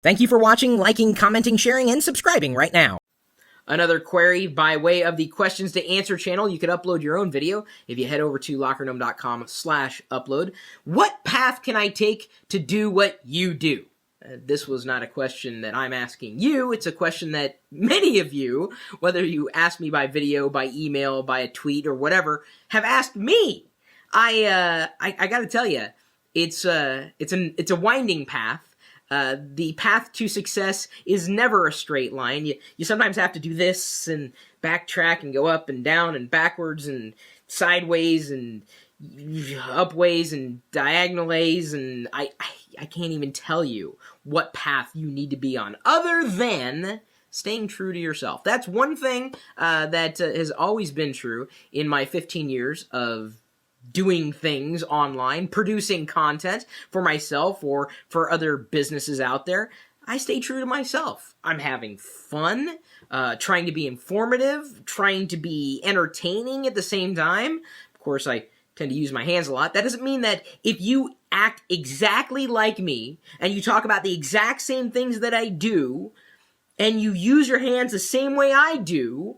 Thank you for watching, liking, commenting, sharing, and subscribing right now. Another query by way of the questions to answer channel. You could upload your own video if you head over to lockergnome.com/upload. What path can I take to do what you do? This was not a question that I'm asking you. It's a question that many of you, whether you ask me by video, by email, by a tweet, or whatever, have asked me. I got to tell you, it's a winding path. The path to success is never a straight line. You sometimes have to do this and backtrack and go up and down and backwards and sideways and upways and diagonalays, and I can't even tell you what path you need to be on other than staying true to yourself. That's one thing that has always been true in my 15 years of doing things online, producing content for myself or for other businesses out there. I stay true to myself. I'm having fun, trying to be informative, trying to be entertaining at the same time. Of course, I tend to use my hands a lot. That doesn't mean that if you act exactly like me and you talk about the exact same things that I do and you use your hands the same way I do,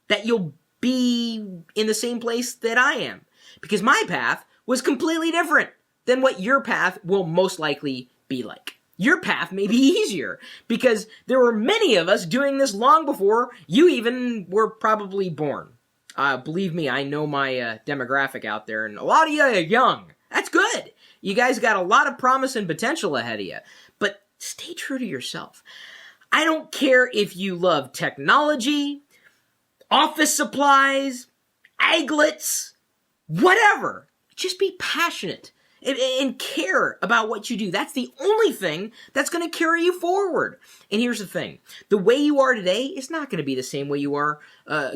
that you'll be in the same place that I am. Because my path was completely different than what your path will most likely be like. Your path may be easier because there were many of us doing this long before you even were probably born. Believe me, I know my demographic out there, and a lot of you are young. That's good. You guys got a lot of promise and potential ahead of you. But stay true to yourself. I don't care if you love technology, office supplies, aglets, whatever. Just be passionate and care about what you do. That's the only thing that's going to carry you forward. And here's the thing. The way you are today is not going to be the same way you are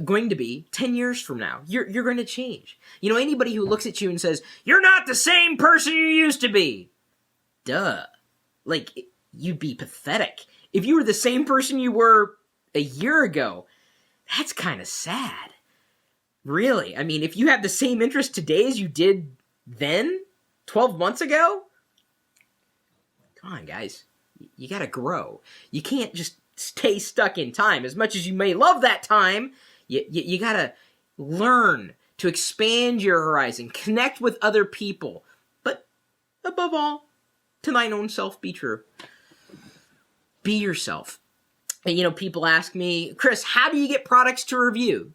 going to be 10 years from now. You're going to change. You know, anybody who looks at you and says, "You're not the same person you used to be." Duh. Like, you'd be pathetic. If you were the same person you were a year ago, that's kind of sad. Really? I mean, if you have the same interest today as you did then, 12 months ago? Come on, guys. You gotta grow. You can't just stay stuck in time. As much as you may love that time, you gotta learn to expand your horizon, connect with other people. But above all, to thine own self be true. Be yourself. And, you know, people ask me, "Chris, how do you get products to review?"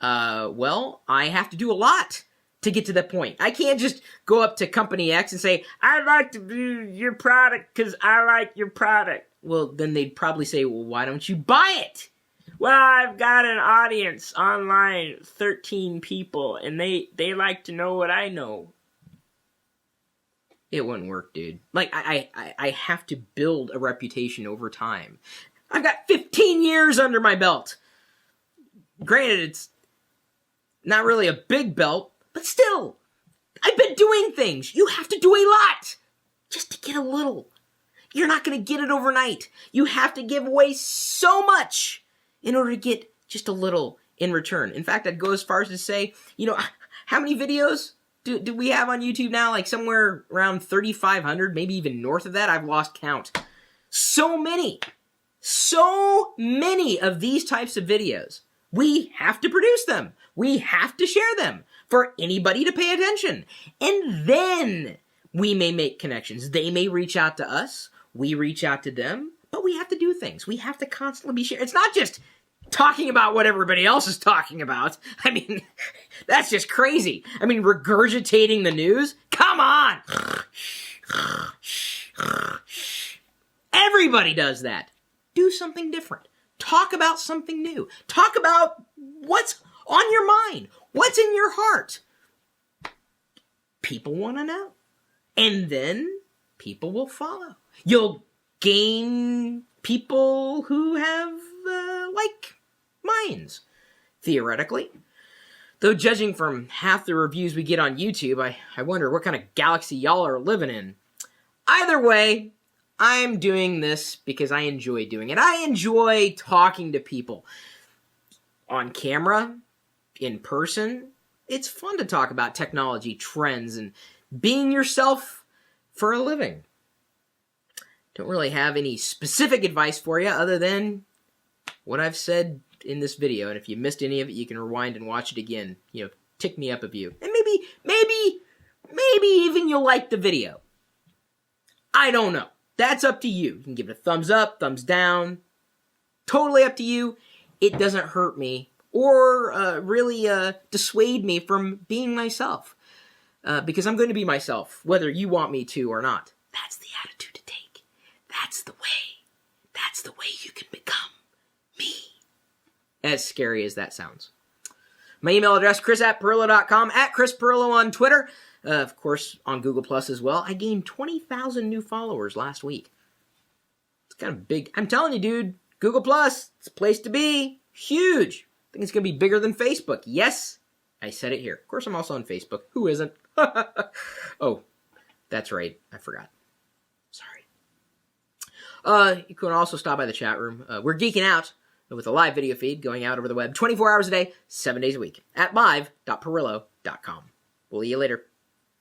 Well, I have to do a lot to get to that point. I can't just go up to Company X and say, "I'd like to review your product because I like your product." Well, then they'd probably say, "Well, why don't you buy it?" "Well, I've got an audience online, 13 people, and they like to know what I know." It wouldn't work, dude. Like, I have to build a reputation over time. I've got 15 years under my belt. Granted, it's not really a big belt, but still, I've been doing things. You have to do a lot just to get a little. You're not going to get it overnight. You have to give away so much in order to get just a little in return. In fact, I'd go as far as to say, you know, how many videos do we have on YouTube now? Like somewhere around 3,500, maybe even north of that. I've lost count. So many of these types of videos. We have to produce them. We have to share them for anybody to pay attention. And then we may make connections. They may reach out to us. We reach out to them. But we have to do things. We have to constantly be sharing. It's not just talking about what everybody else is talking about. I mean, that's just crazy. I mean, regurgitating the news? Come on! Everybody does that. Do something different. Talk about something new. Talk about what's on your mind. What's in your heart. People want to know. And then people will follow. You'll gain people who have like minds, theoretically. Though judging from half the reviews we get on YouTube, I wonder what kind of galaxy y'all are living in. Either way, I'm doing this because I enjoy doing it. I enjoy talking to people. On camera, in person, it's fun to talk about technology, trends, and being yourself for a living. Don't really have any specific advice for you other than what I've said in this video. And if you missed any of it, you can rewind and watch it again. You know, tick me up a view. And maybe even you'll like the video. I don't know. That's up to you. You can give it a thumbs up, thumbs down. Totally up to you. It doesn't hurt me or really dissuade me from being myself. Because I'm going to be myself, whether you want me to or not. That's the attitude to take. That's the way. That's the way you can become me. As scary as that sounds. My email address, chris@parrillo.com, @ChrisParrillo on Twitter. Of course, on Google Plus as well. I gained 20,000 new followers last week. It's kind of big. I'm telling you, dude, Google Plus, it's a place to be. Huge. I think it's going to be bigger than Facebook. Yes, I said it here. Of course, I'm also on Facebook. Who isn't? Oh, that's right. I forgot. Sorry. You can also stop by the chat room. We're geeking out with a live video feed going out over the web 24 hours a day, 7 days a week at live.parrillo.com. We'll see you later.